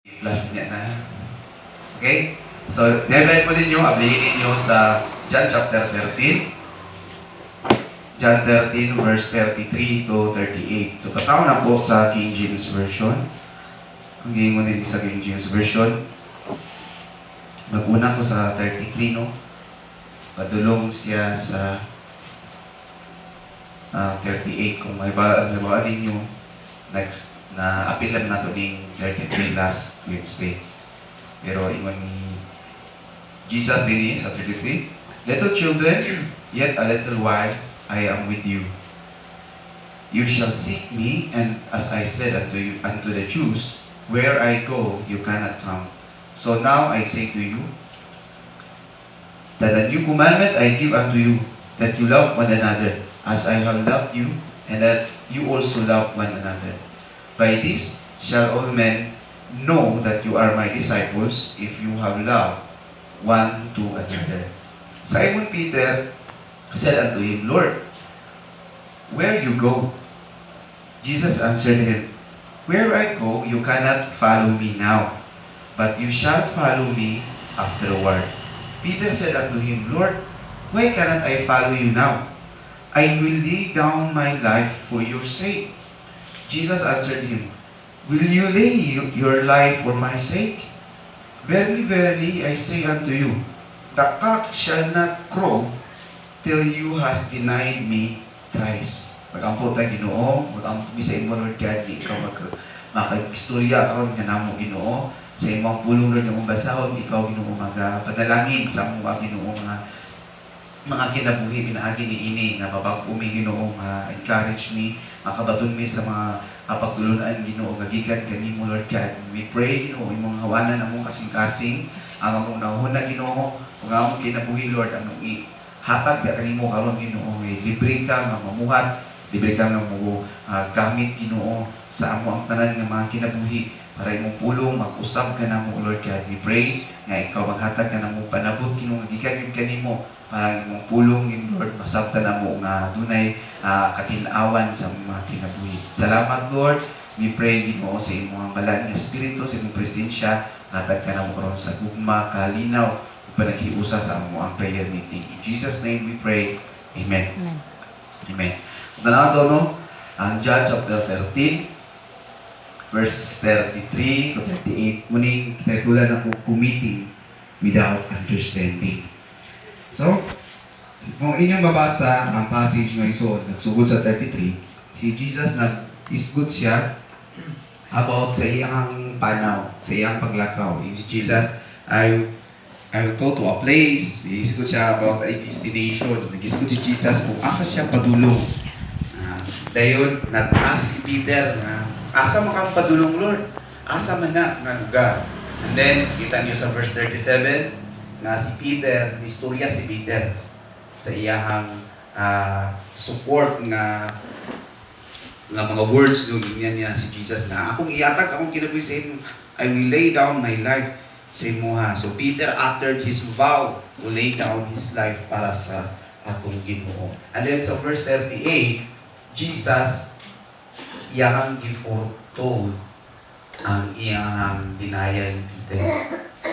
I-flash niya na. Okay? So, never po ninyo, ablihin ninyo sa John chapter 13. John 13 verse 33 to 38. So, katawa na po sa King James Version. Ang gingon din sa King James Version. Mag-una ko sa 33, no? Padulong siya sa 38. Kung may baan ninyo, next na apilan na to ding 33 last Wednesday. Pero ingon ni Jesus din sa 33, "Little children, yet a little while I am with you. You shall seek me, and as I said unto the Jews, where I go, you cannot come. So now I say to you, that a new commandment I give unto you, that you love one another, as I have loved you, and that you also love one another. By this shall all men know that you are my disciples, if you have love one to another." Simon Peter said unto him, "Lord, where you go?" Jesus answered him, "Where I go, you cannot follow me now, but you shall follow me afterward." Peter said unto him, "Lord, why cannot I follow you now? I will lay down my life for your sake." Jesus answered him, "Will you lay your life for my sake? Verily, verily, I say unto you, the cock shall not crow till you has denied me thrice." Mag-ampo tayo Ginoo, mag-ampo sa imo Lord God, di ikaw makag-istorya karon nga namo Ginoo. Sa imong pulong Lord nga basahon, ikaw Ginoo magapadalangin sa among Ginoo mga kinabuhi pinaagi ni ini nga mapag-umi Ginoo nga encourage me, makabaton mi sa mga pagtulunan Ginoo nga gikan kanimo Lord God. We pray Ginoo imong hawanan among kasing-kasing ang among nauna Ginoo ug among kinabuhi Lord among hatag da kanimo karon Ginoo libre ka nga mamuhat, libre ka nga mo gamit Ginoo sa amo ang tanan nga mga kinabuhi para imong pulong mag-usab ka namo Lord God. We pray nga ikaw maghatag ka namo panabot Ginoo nga gikan kanimo para imong pulong in Lord masabtan namo nga dunay katinawan sa mga kinabuhi. Salamat Lord. We pray Ginoo sa imong balaan nga espiritu sa imong presensya hatag ka namo karon sa gugma kalinaw ug panaghiusa sa among ang prayer meeting. In Jesus name we pray. Amen. Amen. Amen. Tanaw no ang John chapter 13 verses 33 to 38 muning titulan na po committing without understanding. So, kung inyong babasa ang passage ng iso, nagsugod sa 33, si Jesus nag-isgot siya about sa iyang panaw, sa iyang paglakaw. Si Jesus, I will go to a place. Isgot siya about a destination. Nag-isgot si Jesus kung asa siya padulong. Dayon, nag-ask si Peter na, asa makang padulong Lord? Asa man na nga lugar? And then, kita niyo sa verse 37, na si Peter, istorya si Peter sa iyahang support nga mga words doon niya si Jesus na akong iatag, akong kinabuhi sa imo, I will lay down my life sa imo ha. So Peter uttered his vow to lay down his life para sa atong Ginoo. And then sa verse 38, Jesus iyahang giforetold ang iyahang denial ni Peter.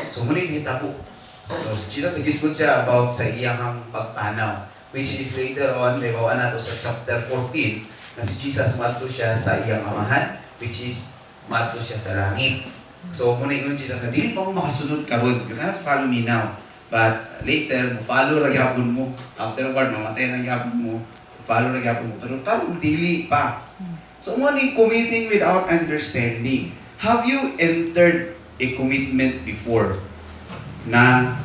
So muli hitabo. So Jesus nag-isgot siya about sa iyahang pagpanaw, which is later on, libawan nato sa chapter 14, na si Jesus madto siya sa iyang amahan, which is madto siya sa langit. So muna yung Jesus na, dili pa mo makasunod karon, you cannot follow me now. But later, follow ra gyapon mo. Afterward, mamatay na gyapon mo, follow ra gyapon mo. Pero tarong dili pa. So muna yung committing without understanding. Have you entered a commitment before na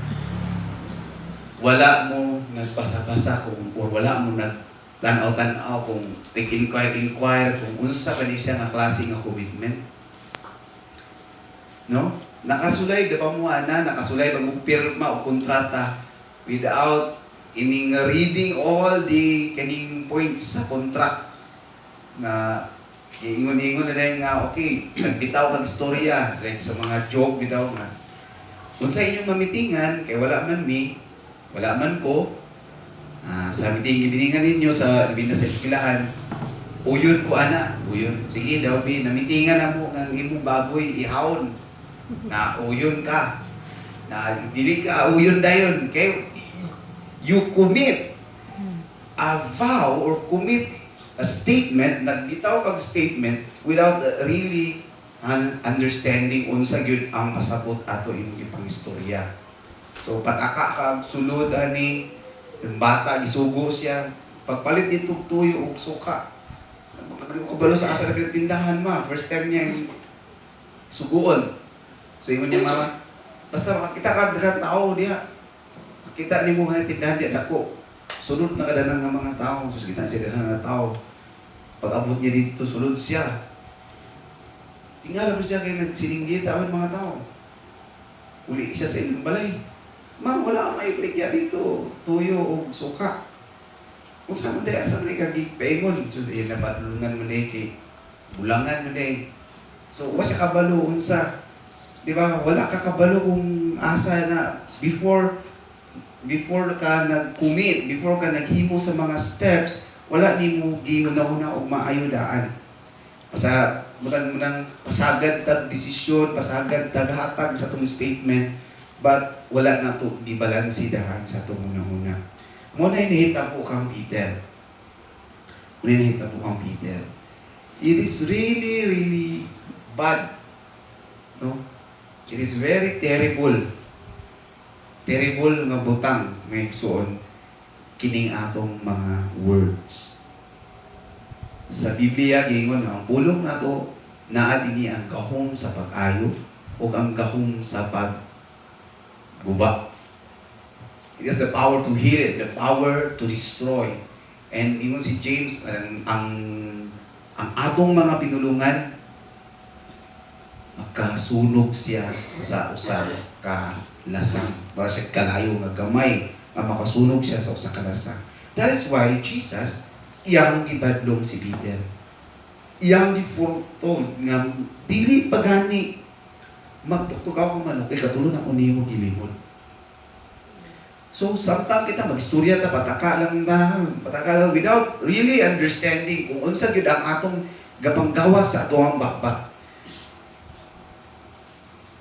wala mo nagpasa-pasa or wala mo nagtanaw-tanaw kung nag-inquire kung unsa pa ni siya nga klase nga commitment? No? Nakasulay da pa mo nakasulay pa mo pirma o kontrata without ining reading all the kaning points sa contract na ingon-ingon na rin nga okay, nagbitaw kang istorya like sa mga joke bitaw nga kung sa inyong mamitingan, kay wala man ko, sa meeting, ibiningan ninyo sa eskwelahan, uyon ko ana, uyon. Sige daw, namitingan na mo, ng imong baboy, ihawon. Na uyon ka. Na dili ka uyon dayon. Kay you commit a vow or commit a statement, nagbitaw kag statement without really understanding unsa gyud ang pasabot ato imong gipangistorya. So pataka kag sulod ani yung bata gisugo siya pagpalit dito tuyo og suka. Kabalo sa asa ng tindahan ma, first time niya yung suguon. So ingon niya mama, basta makakita ka daghang tao diha. Makita nimo nga tindahan diha dako. Sulod na kada ng mga tao, so kita siya daghang mga tao. Pag-abot niya dito, sulod siya. Tingala mo siya kay nagsilinggit ang mga tao. Uli siya sa inyong balay. Ma, wala kang maiplikya dito. Tuyo o suka. Kung saan mo dahil, asa mo dahil kagigpaingon. So, yun na patulungan mo dahil kay bulangan mo dahil. So, wala siya kabalo unsa. Di ba? Wala ka kabalo kung asa na before ka nag-commit, before ka naghimo sa mga steps, wala ni mo gihuna-huna o maayodaan. Mutan mo nang pasagad tag desisyon, pasagad tag hatag sa itong statement, but wala na to gibalansidahan sa itong una-una. Muna inihita po kang Peter. It is really, really bad. No? It is very terrible. Terrible nga butang nga igsuon kining atong mga words. Sa Biblia gingon ang pulong nato naa dinhi ang gahom sa pag-ayo o ang gahom sa pagguba. It has the power to heal it, the power to destroy. And ingon si James ang atong mga pinulungan makasunog siya sa usa ka lasang. Para siya kalayo nga gamay nga makasunog siya sa usa ka lasang. That is why Jesus iyang gibadlong si Peter. Iyang gifurtod nga dili pagani magtuktukaw ko manok kay katulo na unimo gilimod. So samtang kita magistorya ta pataka lang without really understanding kung unsa gyud ang atong gapanggawas sa atong bakbak.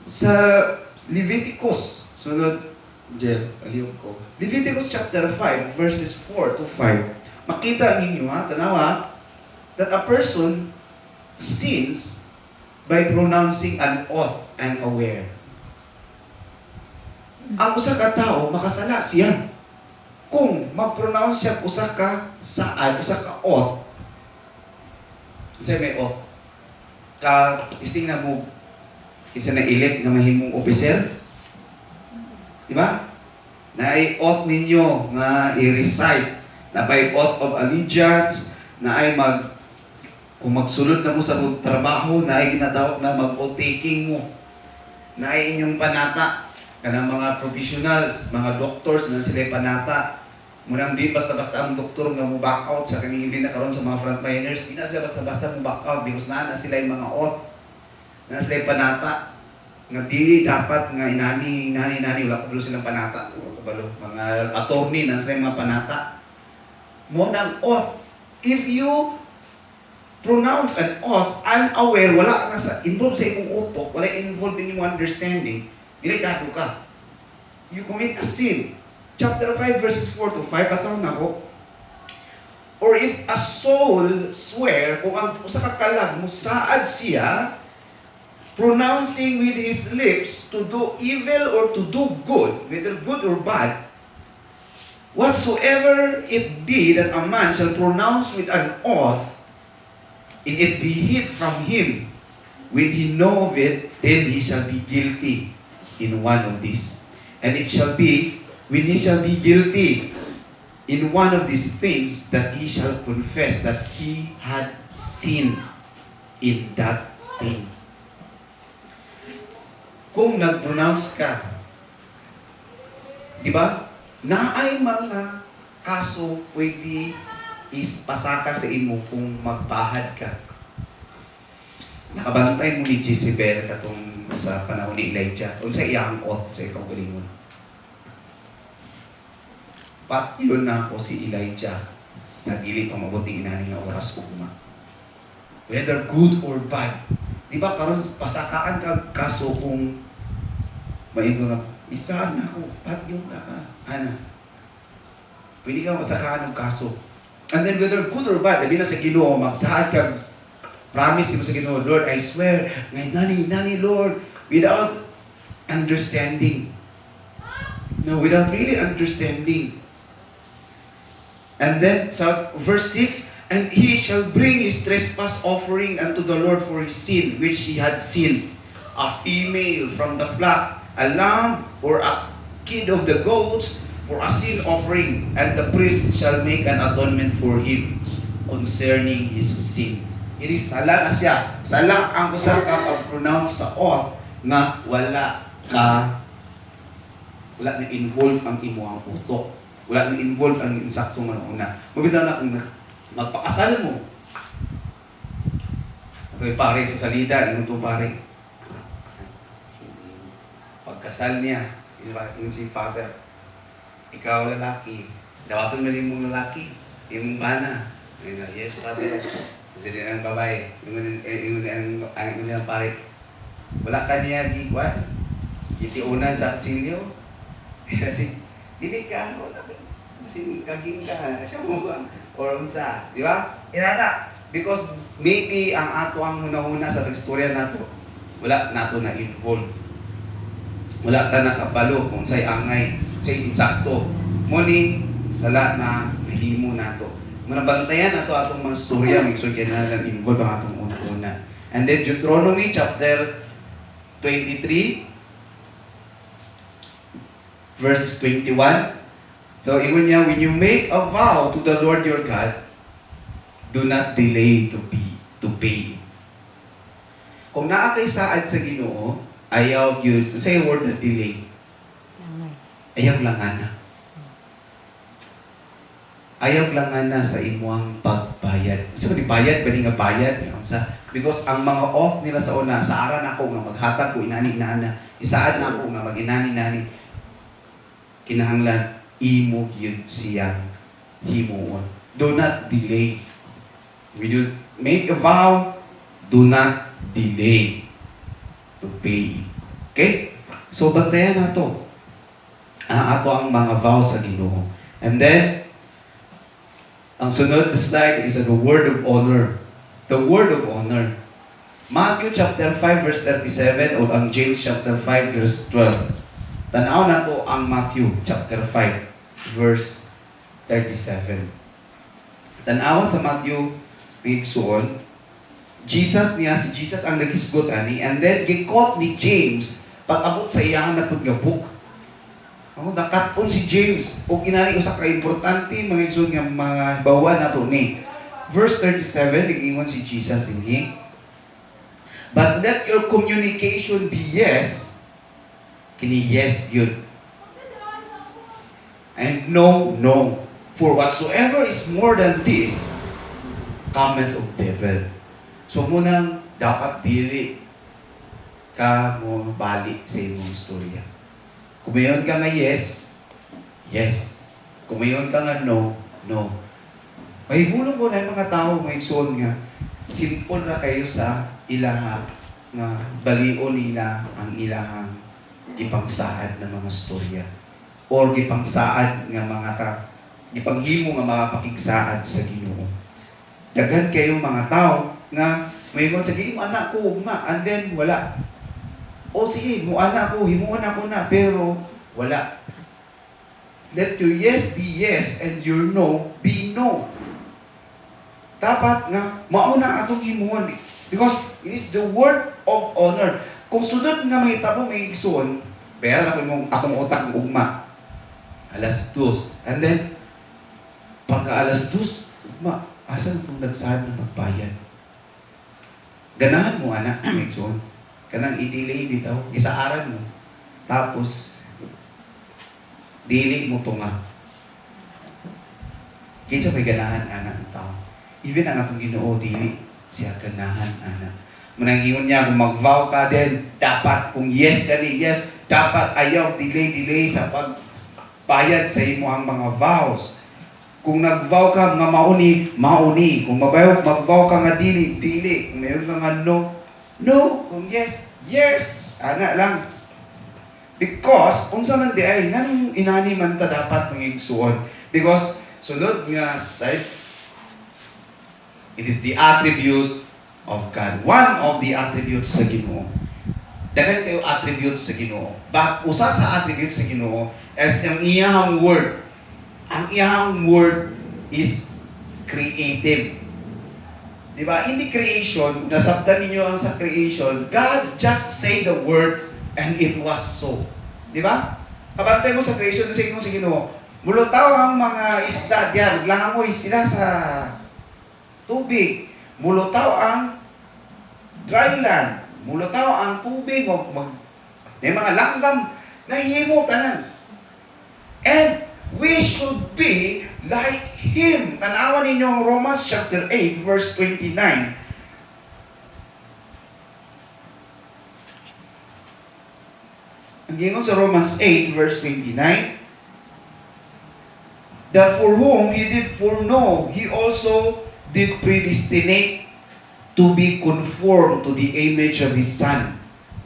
Sa Leviticus, sunod aliyog ko. Leviticus chapter 5 verses 4 to 5. Makita ninyo tanawa that a person sins by pronouncing an oath unaware. Ang usa ka tao makasala siya kung mag-pronounce siya usa ka oath. Kasi may oath. Isting na mo isa na elect nga mahimong officer. Di ba? Na i-oath ninyo nga i-recite na by oath of allegiance na ay kung magsulod na mo sa trabaho na ay ginatawag na mag-oath taking mo na ay inyong panata kanang mga professionals, mga doctors na sila panata. Munang di basta-basta ang doktor nga mo back out sa kaning hindi na karon sa mga frontliners, di na sila basta-basta mo back out because na sila yung mga oath. Na sila yung panata. Nga di dapat nga inani wala kabalo silang panata. Kabalo mga attorney na sila yung mga panata. Mo nang oath. If you pronounce an oath unaware, wala ka sa involved sa imong utok, wala involved in imong understanding, delikado ka. You commit a sin. Chapter 5 verses 4 to 5, basahin na ko. Or if a soul swear, kung ang usa ka kalag musaad siya, pronouncing with his lips to do evil or to do good, whether good or bad, whatsoever it be that a man shall pronounce with an oath, and it be hid from him, when he know of it, then he shall be guilty in one of these. And it shall be, when he shall be guilty in one of these things, that he shall confess that he had sinned in that thing. Kung nag-pronounce ka, di ba? Naay mga kaso pwede pasaka sa imo kung magpahad ka. Nakabantay mo ni Jezebel katong sa panahon ni Elijah. Unsa iyang oath sa ikaw galingon. Patyon na ako si Elijah sa dili pa mabuting inani nga oras ugma. Whether good or bad, Di ba karon pasakaan ka kaso kung maingon na isahan na ako, pagyong na ka. Ana. Pwede ka masakaan ng kaso. And then whether good or bad, labi na sa Ginoo, magsaad ka, promise mo sa Ginoo, Lord, I swear, ngay nani, Lord, without understanding. No, without really understanding. And then, sa verse 6, and he shall bring his trespass offering unto the Lord for his sin, which he had sinned. A female from the flock, a lamb or a kid of the goats for a sin offering, and the priest shall make an atonement for him concerning his sin. It is sala na siya. Sala ang usa ka pag-pronounce sa oath nga wala na involve ang imuang utok. Wala na involve ang insakto nga una. Mabitaw na kung magpakasal mo. Ito yung pare sa salida, yung itong pare. Pagkasal niya, yung si father, ikaw lalaki, dawaton mo rin mong lalaki, yung bana. Yes, father. Kasi din ang babae, yung ang pare. Wala ka niya gigwan. Itiunan sa aksilyo. Kasi, dili ka, kasi kaging ka, siya mo ba? Or unsa, di ba? Inana, because maybe ang ato ang hunahuna sa istorya nato, wala nato na involved. Wala ta nakabalo kung say angay, say insakto. Muni, sala na mahimo nato. Manabantayan nato atong mga storya, may istorya na lang involved ang atong una. And then Deuteronomy chapter 23, verses 21. So, ingon niya, when you make a vow to the Lord your God, do not delay to pay. Kung naa kay saad sa Ginoo, ayaw yun, say a word na delay. Ayaw lang ana. Ayaw lang ana sa imuang pagbayad. Sa di bayad, bali nga bayad. Because ang mga oath nila sa una, sa aran ako nga maghatag ko inani-inana, isaad na ako nga mag-inani-inani, kinahanglan, imo gyud siyang himuon. Do not delay. When you make a vow, do not delay to pay. Okay? So, bantayan na to. Ato ang mga vows sa Ginoo. And then, ang sunod na slide is the word of honor. The word of honor. Matthew chapter 5 verse 37 o ang James chapter 5 verse 12. Tanaw na to ang Matthew chapter 5 verse 37. Tanawa sa Matthew Pigsuon, si Jesus ang nagisgot ani, and then gikot ni James pag-abot sa iyang napod nga book. Nakatpon si James o inani usa ka importante mga igsoon nga mga bawa nato ni. Verse 37, nag-ingon si Jesus dinhi. But let your communication be yes, kini yes yun. And no, no. For whatsoever is more than this, cometh of devil. So munang dapat dili ka mo balik sa imong istorya. Kung mayon ka nga yes, yes. Kung mayon ka nga no, no. Mahibulong ko na yung mga tao, mga igsoon nga, simple na kayo sa ilaha nga balion nila ang ilahang gipangsaad na mga storya. Or gipangsaad nga gipanghimo nga mga pakigsaad sa Ginoo. Daghan kayong mga tao nga mayingon sa Ginoo, anak ko, ugma, and then wala. O sige, mo anak ko, himuon ako na, pero wala. Let your yes be yes and your no be no. Dapat nga mauna atong himuon because it is the word of honor. Kung sunod nga mahitabo may igsoon, pero akong utak ng ugma. Alas 2. And then, pagka alas 2, ugma, asan itong nagsahan ng magbayad? Ganahan mo, anak, may igsoon. Kanang i-delay bitaw, isaaran mo. Tapos, dili mo tunga. Kinsa may ganahan, anak, ng tao. Even ang atong Ginoo dili siya ganahan ana. Manangingon niya kung mag-vow ka din, dapat kung yes kani yes, dapat ayaw delay sa pagbayad sa imo ang mga vows. Kung nag-vow ka nga mauni, mauni. Kung mag-vow ka nga dili. Kung mayroon ka nga no, No. Kung yes, yes. Ana lang. Because, kung sa man di ay, nang inani man ta dapat mangigsuon. Because, sunod nga side, it is the attribute of God. One of the attributes sa Ginoo. Dagan kayo attributes sa Ginoo. Usa sa attributes sa Ginoo as ang iyahang word. Ang iyahang word is creative. Diba? In the creation, nasabdan ninyo ang sa creation, God just say the word and it was so. Diba? Kabantay mo sa creation sa inyo sa Ginoo. Mulutaw ang mga isda diyan, maglangoy sila sa tubig. Mulutaw ang dry land. Mulutaw ang tubig. May mga langgam na himo tanan. And we should be like Him. Tanawan ninyo ang Romans chapter 8, verse 29. Ang gingon sa Romans 8, verse 29, that for whom He did foreknow, He also did predestinate to be conformed to the image of His Son,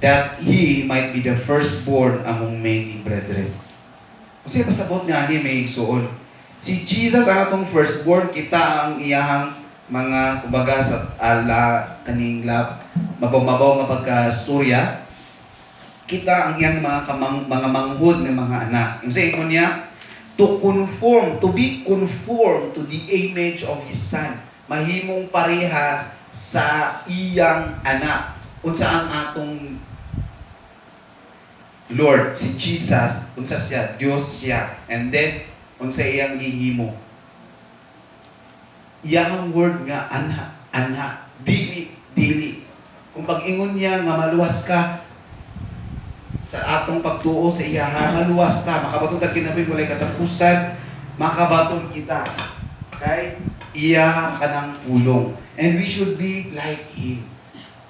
that He might be the firstborn among many brethren. Kasi pasabot nga ni may igsuon. Si Jesus ang atong firstborn, kita ang iyahang mga kumbaga sa kaning mabaw-mabaw nga pagka-storya. Kita ang iyang mga manghud ng mga anak. Yung sa inyo niya, to conform, to be conformed to the image of His Son. Mahimong parehas sa iyang anak. Unsa ang atong Lord, si Jesus, unsa siya, Dios siya. And then, unsa iyang gihimo. Iyang word nga, anha, dili. Kung pag-ingon niya nga maluwas ka sa atong pagtuo sa iya, maluwas ta, makabatong ka kinabi, walay katapusan, makabatong kita. Kay iya ka ng pulong. And we should be like Him.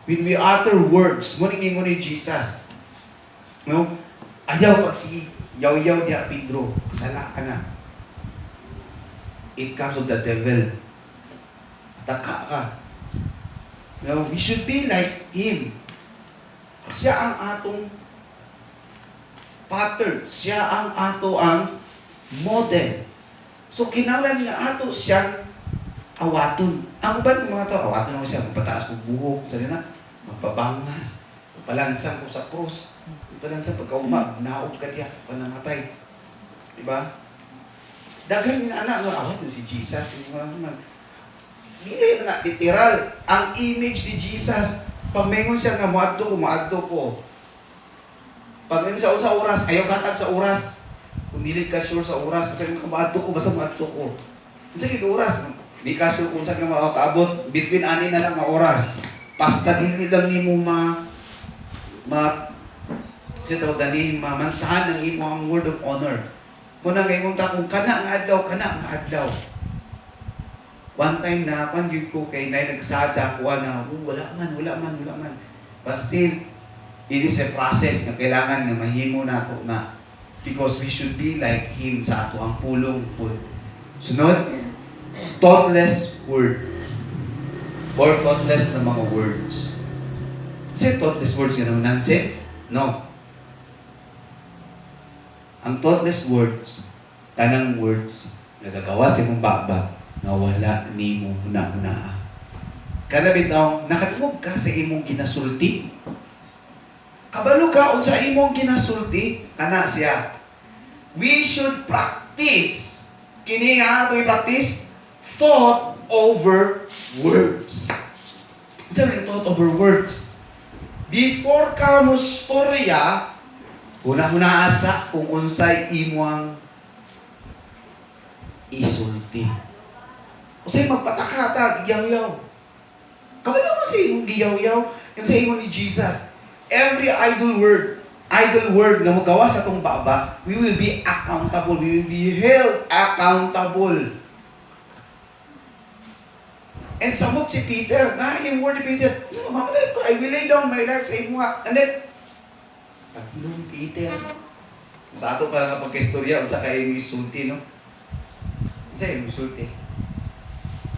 When we utter words, ngunit ni Jesus, no? Ayaw pag si yaw-yaw diya Pedro, kasala ka na. It comes of the devil. Taka ka. No, we should be like Him. Siya ang atong pattern. Siya ang model. So kinahanglan nga ato siyang awaton. Ang uban ng mga tao, awaton naman siya, magpataas ng buhok, sali na, magpabangas, magpalansang ko sa krus. Pagkalansan, pagkauma, naog ka diya, panamatay. Diba? Daghan yung anak nga, awat yung si Jesus. Dili na, literal. Ang image ni Jesus, pagmengon siya nga, muadto ko. Pagmengon sa oras, ayaw katag sa oras. Kung dili ka sure sa oras, kasi muadto ko, basta muadto ko. Kasi yung oras, di ka sure kung saan ka makakaabot, between ani na lang nga oras. Pasta dili lang ni mo siya tawag gani, mamansahan ng imo ang word of honor. Muna ngayon kung kana nga adlaw. One time na, kung yun ko kay Nay nagsadya ko na, wala man. But still, it is a process na kailangan na mahimo nato na. Because we should be like Him sa ato ang pulong po. Sunod, thoughtless word. Or thoughtless na mga words. Kasi thoughtless words, nonsense? No. Ang thoughtless words, tanang words, nagagawa sa imong baba, nga wala ni mo huna-hunaa. Kada bitaw, nakatulog ka sa imong ginasulti. Kabalo ka sa imong ginasulti, kana siya. We should practice. Kini nga ito i-practice, thought over words. Sabi ng thought over words. Before ka mo storya, una-una asa kung unsay imuang isulti. O sa'yo magpatakata, giyaw-yaw. Kabalo mo sa imong giyaw-yaw, yung sa imong ni Jesus. Every idle word na magawa sa itong baba, we will be accountable. We will be held accountable. And samot si Peter, na yung word ni Peter, mamatay ko, I will lay down my life sa imo nga. And then, pagilong Peter. Sa ato para nga pagka-istorya, unsa kay misulti, no? Unsa yung misulti?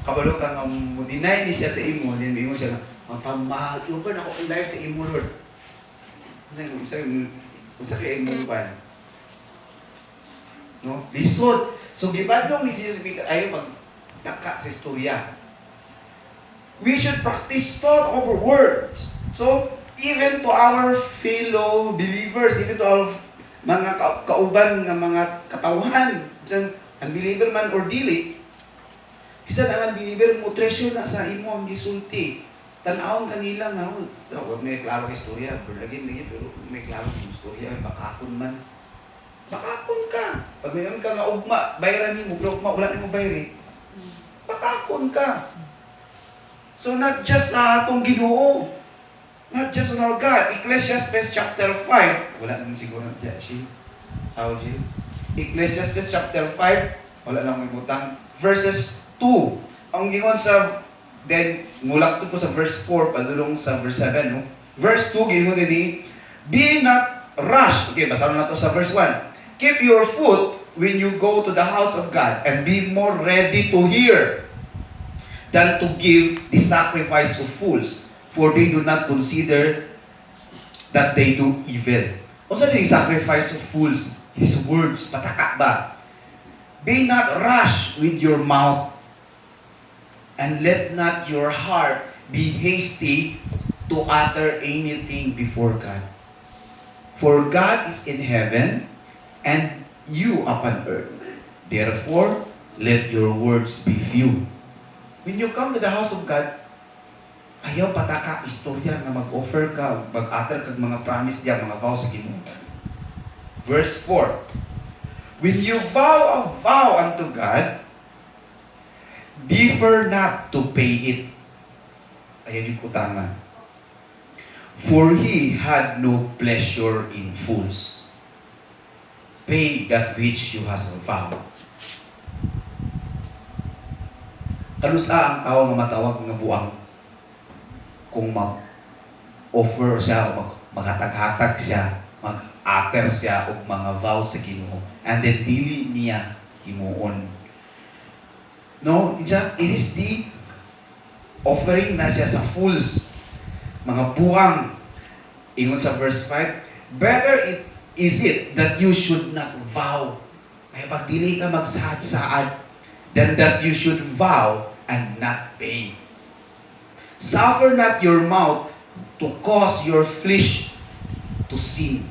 Kabalo ka nga mo deny ni siya sa imo, then ingon siya na, Mapamahal. Iuban ako ang life sa imo, Lord. Unsa kay imo ban? No? Lisod. So gibadlong ni Jesus Peter ayo magtaka sa istorya. We should practice thought over words. So even to our fellow believers, even to our mga kauban nga mga katawhan, bisan unbeliever man or dili, bisan ang unbeliever mo treasure na sa imo ang gisulti. Tan-awon kanila nga, may klaro istorya, pero lagi pero may klaro istorya, bakakon man. Bakakon ka. Pag mayroon ka nga ugma, bayaran nimo, pero ugma wala nimo bayari. Bakakon ka. So not just sa atong Ginoo, not just on our God. Ecclesiastes chapter 5, wala naman siguro dyan, Ecclesiastes chapter 5, wala lang may butang, verses 2. Ang gingon sa, then, mulak ko sa verse 4, padulong sa verse 7, no? Verse 2, gingon din, be not rash. Okay, basahin na to sa verse 1. Keep your foot when you go to the house of God and be more ready to hear than to give the sacrifice of fools, for they do not consider that they do evil. Also, the sacrifice of fools, his words, pataka ba? Be not rash with your mouth, and let not your heart be hasty to utter anything before God. For God is in heaven, and you upon earth. Therefore, let your words be few. When you come to the house of God, ayaw pataka istorya nga mag-offer ka, mag-utter kag mga promise diya, mga vow sa Ginoo. Verse 4. When you vow a vow unto God, defer not to pay it. Ayaw yung utangan. For He had no pleasure in fools. Pay that which you has vowed. Kalusa ang tao nga matawag nga buang kung mag-offer siya o maghatag-hatag siya, mag-utter siya o mga vow sa Ginoo, and then dili niya himuon. No, it is the offering na siya sa fools, mga buang. Ingon sa verse 5, better is it that you should not vow, may pag dili ka magsaad-saad, than that you should vow and not pay. Suffer not your mouth to cause your flesh to sin.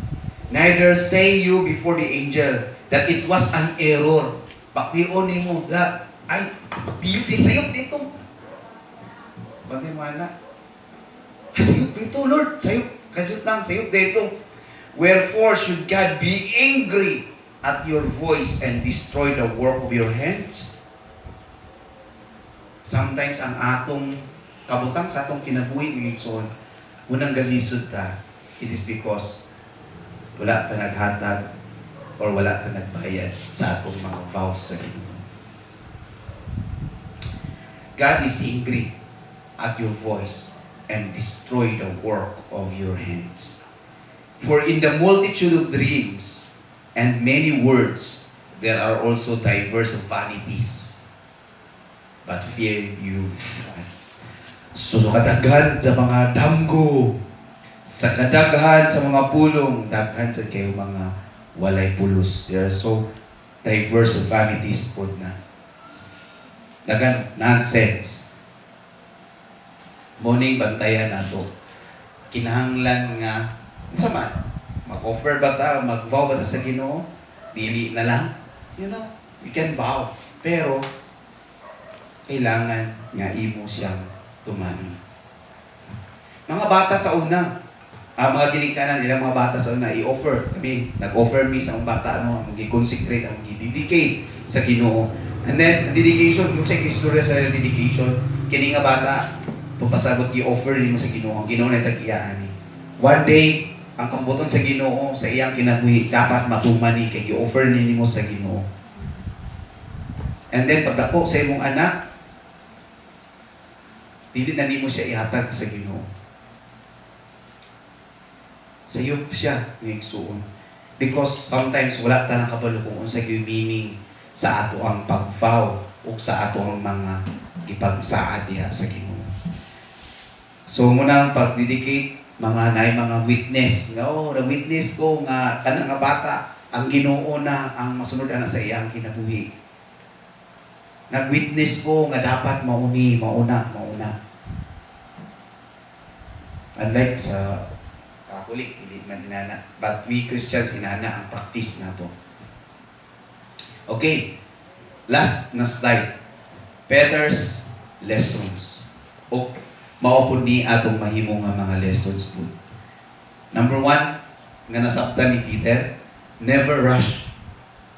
Neither say you before the angel that it was an error. Baktion mo, ay, sayop dito. Bagay mo anak. Sayop dito, Lord. Sayop, kajut lang, sayop dito. Wherefore should God be angry at your voice and destroy the work of your hands? Sometimes ang atong kabutang sa atong kinabuhi ng igsoon, unang galisod ta, it is because wala ta naghatag or wala ta nagbayad sa atong mga vows sa Ginoo. God is angry at your voice and destroy the work of your hands. For in the multitude of dreams and many words, there are also diverse vanities. But fear you God. So kadaghan sa mga damgo, sa kadaghan sa mga pulong, daghan sa kayo mga walay pulos. There are so diverse vanities po na. Dagan nonsense. Morning bantayan nato. Kinahanglan nga sama mag-offer ba ta, mag-vow ba ta sa Ginoo? Dili na lang. You know, we can vow. Pero kailangan nga imo siyang tumani. Mga bata sa una, mga ginikanan nila mga bata sa una, i-offer. Kami, nag-offer mi sa mga bata, mag-consecrate, mag-dedicate sa Ginoo. And then, dedication, yung sa istorya sa dedication, kini nga bata, pagpasabot i-offer nimo sa Ginoo, ang Ginoo na tag-iyaan ni. One day, ang kambuton sa Ginoo, sa iyang kinabuhi, dapat matumani kay i-offer nimo sa Ginoo. And then, pagdako sa imong anak, dili na nimo siya ihatag sa Ginoo. Sayop siya ng igsuon. Because sometimes wala ta nakabalo kung unsa gyud meaning sa ato ang pag-vow o sa ato ang mga ipagsaad diha sa Ginoo. So muna ang pag-dedicate mga witness. No, the witness ko nga kanang nga bata ang Ginoo na ang masunod ana sa iyang kinabuhi. Nag-witness ko nga dapat mauna. Unlike sa Catholic, hindi man inana. But we Christians, inana ang practice na to. Okay, last na slide. Peter's lessons. O, maupod ni atong mahimo nga mga lessons po. Number 1, nga nasabtan ni Peter, never rush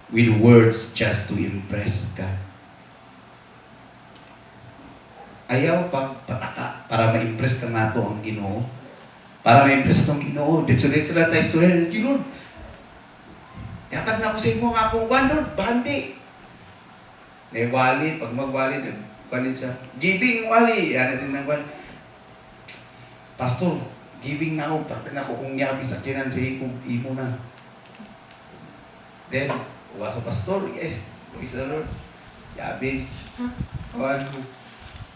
with words just to impress God. Ayaw pagpataka para ma-impress ka nato ang Ginoo. Para ma-impress itong Ginoo. Dito-dito lang tayo istorya. Lord, yatag na ako sa imo nga akong Lord, bandi. May wali, pag magwali, nagwali siya. Giving wali. Ano din ng wali. Pastor, giving na ako. Tapos na ako kung yabi sa kinan sa imo na. Then, uwa sa pastor, yes. Praise the Lord. Yabi. Kawan mo.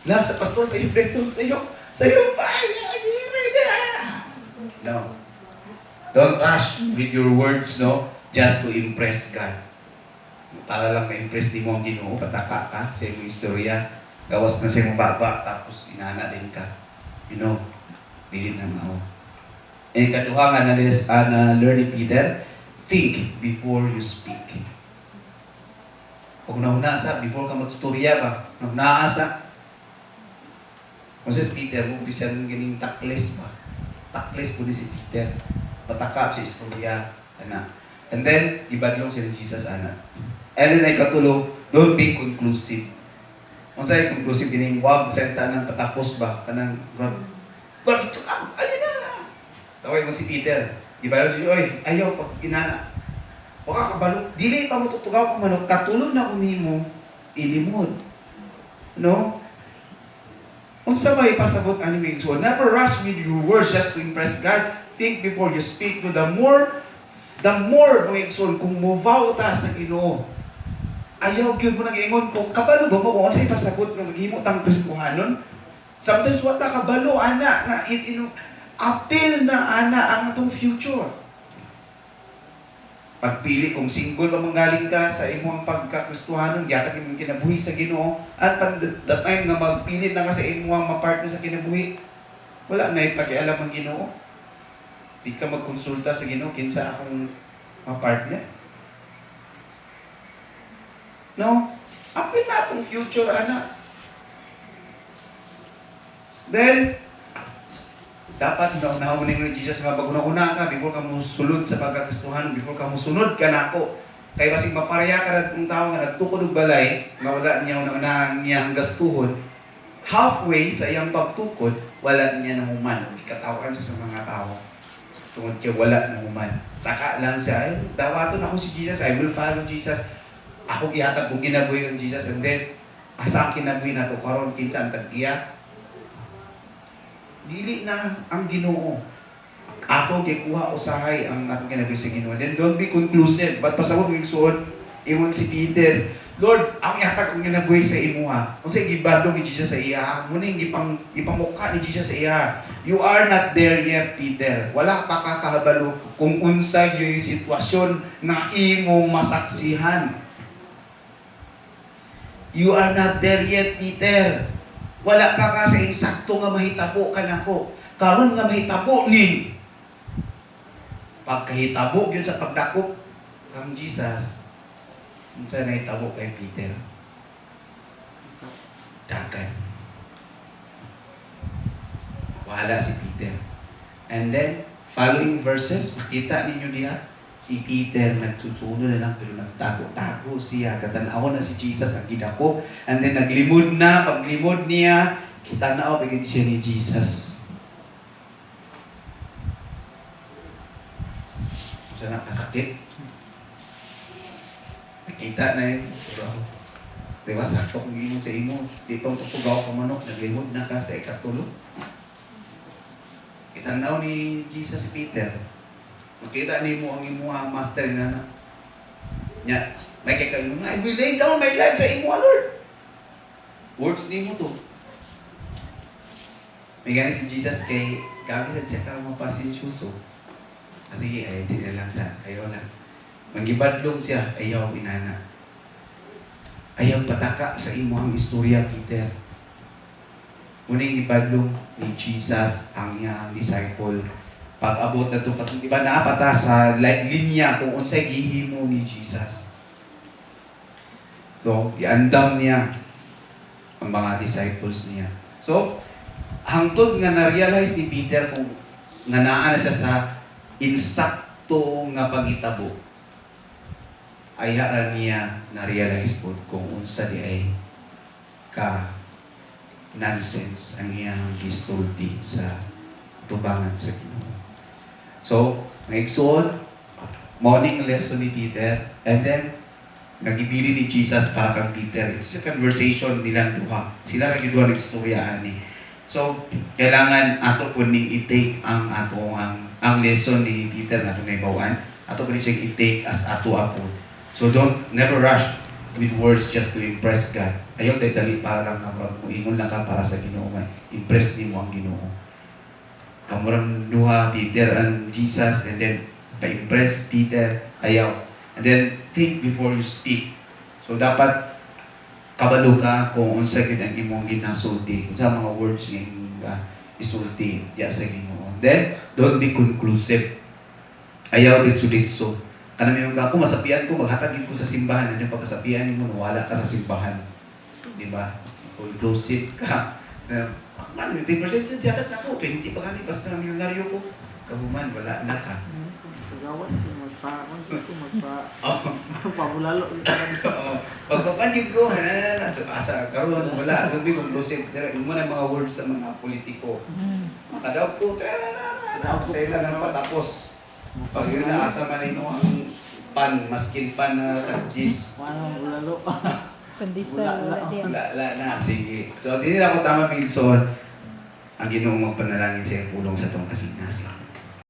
Sa pastor, sa iyo, Breton, sa iyo pa, no. Don't rush with your words, no? Just to impress God. Para lang ma-impress di mo ang Ginoo, pataka ka sa iyong istorya, gawas na sa iyong baba, tapos inana din ka. You know, dili na mao. And kaduha nga na learn ni Peter, think before you speak. Kung nauna sa, before ka magstorya ba, nauna sa, Moses Peter, mo bisan ganing takles ba? Takles po ni si Peter. Patakap si istorya, ana. And then, ibadlong si Jesus, ana. And then ay katulong, don't be conclusive. Kung sa'yo conclusive, kining wag, senta ng patapos ba? Kanang, God, ito ka, ano na? Tawag mo si Peter. Ibadlong siya, oy, ayaw, pag inana. Waka kabalo, dili pa mo tutugaw kung manok, katulong na ko nimo, inimod. No? Unsa may pasabot anime. So never rush with your words just to impress God. Think before you speak. No, the more mga igsoon, kung muvaw ta sa Ginoo, ayaw gyud mo nang ingon kung kabalo ba mo kung unsay pasabot nga maghimo tang Kristohanon. Sometimes wata kabalo ana nga appeal na ana ang atong future. Pagpili kung single ba manggaling ka sa imong pagkakristohanon, yatag imong kinabuhi sa Ginoo, at pag that time nga magpili na ka sa imong mapartner sa kinabuhi, wala na ipakialam ang Ginoo. Di ka magkonsulta sa Ginoo kinsa akong mapartner. No? Apil na akong future, ana. Then, dapat naunahan ni Jesus nga bago una ka before ka mo sulod sa pagkakristohan, before ka mo sunod ka nako. Kay basig maparya ka ng tao nga nagtukod og balay, nga wala niya unahan niya ang gastuhon, halfway sa iyang pagtukod, wala niya nang human. Gikatawan siya sa mga tao. Tungod kay wala nang human. Taka lang siya, ay, dawaton ako si Jesus, I will follow Jesus. Ako gihatag kung kinabuhi ng Jesus, and then, asa ang kinabuhi na to, karon kinsa ang tag-iya? Dili na ang Ginoo. Ako gikuha usahay ang atong kinabuhi sa Ginoo. Then don't be conclusive. But pasabot mo igsuon, iwan si Peter, Lord, ang ihatag ang kinabuhi sa imuha. Unsay gibadong ni Jesus sa iya? Muning gipamukha ni Jesus sa iya. You are not there yet, Peter. Wala pa ka kahabalo kung unsay yung sitwasyon na imong masaksihan. You are not there yet, Peter. Wala pa ka sa insakto nga mahitabo ka nako. Karon nga mahitabo ni. Pagkahitabo yun sa pagdakop kang Jesus. Unsa na hitabo kay Peter? Dagan. Wala si Peter. And then, following verses, makita ninyo diha, si Peter nagsusuno na lang pero nagtago-tago siya. Katanaw na si Jesus ang gidako. And then naglimod na. Paglimod niya, kita na bigyan siya ni Jesus. Siya nakasakit. Nakita na yun. Diba, sakto kung imo sa imo. Dito ang tutugaw ka manok. Naglimod na ka sa ikatulog. Kitanaw ni Jesus Peter. Makita ni mo ang imuha master na nya may kay kayo nga I will lay down my life sa imo Lord. Words ni mo to. May ganit si Jesus kay kami sa tsaka mapasensyoso. Sige, ay di na lang siya. Ayaw lang. Manggibadlong siya, ayaw inana. Ayaw pataka sa imo ang istorya, Peter. Muning gibadlong ni Jesus ang iyang disciple. Pag-abot na ito, di ba naapata sa linya kung unsay gihimo ni Jesus. So, iandam niya ang mga disciples niya. So, hangtod nga na-realize ni Peter kung nga naa na siya sa insakto nga pagitabo, ay hara niya na-realize po kung unsa di ay ka nonsense ang iyang gisulti sa tubangan sa Ginoo. So, ngaigsoon, morning lesson ni Peter, and then, nagibili ni Jesus para kang Peter. It's a conversation nilang duha. Sila rin duha nagstoryaan ni. So, kailangan ato po ning i-take ang ato ang lesson ni Peter na itong naibawan. Ato po rin siyang i-take as ato apod. So, never rush with words just to impress God. Ayaw dali para lang kamurang mo. Ingon lang ka para sa Ginoo. Impress ni mo ang Ginoo. Kamurang duha, Peter and Jesus, and then pa-impress Peter, ayaw. And then, think before you speak. So, dapat kabalo ka kung unsa gid ang imong ginasulti. Kung sa mga words nga imong isulti diya sa Ginoo. Then, don't be conclusive. Ayaw ditso-ditso. Kanang yung ako, masapian ko, maghatag ko sa simbahan. Ano yung pagkasapian mo, wala ka sa simbahan. Di ba? Conclusive ka. Man, 20% yun, diyatat na ko. 20 pa kani, basta ang milyonaryo ko. Kabuman, wala na ka. Pagawat, pamulalo. Pagpapandig ko, asa, karoon, wala. Don't be conclusive. Yung mga mga words sa mga politiko. Makadaw ko, sa'yo na lang patapos. Pag yun na, asa man ino ang pan, maskin pan na tagjis. Manong ulalo. Pandisa, wala din. Wala na, sige. So, di nila ako tama, Pilson. Ang Ginoong magpanalangin sa iyong pulong sa itong kasignasin.